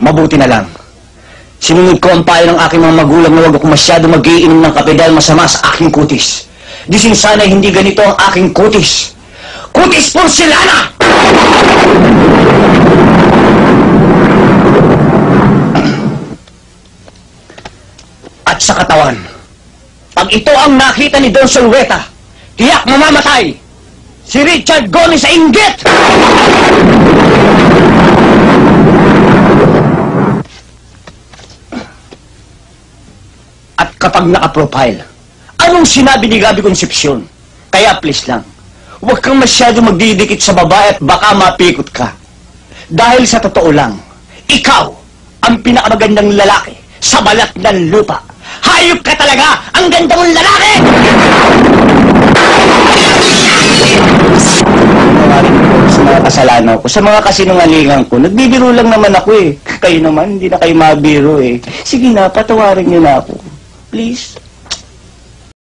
Mabuti na lang. Sinunod ko ang payo ng aking mga magulang na huwag ako masyado mag-iinom ng kape dahil masama sa aking kutis. Disin sana hindi ganito ang aking kutis. Kutis porcelana! At sa katawan, pag ito ang nakita ni Don Solueta, tiyak mamamatay! Si Richard Gomez sa inggit! At kapag naka-profile, anong sinabi ni Gabi Concepcion? Kaya please lang, huwag kang masyado magdidikit sa babae at baka mapikot ka. Dahil sa totoo lang, ikaw ang pinakamagandang lalaki sa balat ng lupa. Hayop ka talaga! Ang ganda mong lalaki! Sa mga kasalanan ko, sa mga kasinungalingan ko, nagbibiro lang naman ako eh. Kayo naman, hindi na kayo mabiro eh. Sige na, patawarin niyo na ako. Please.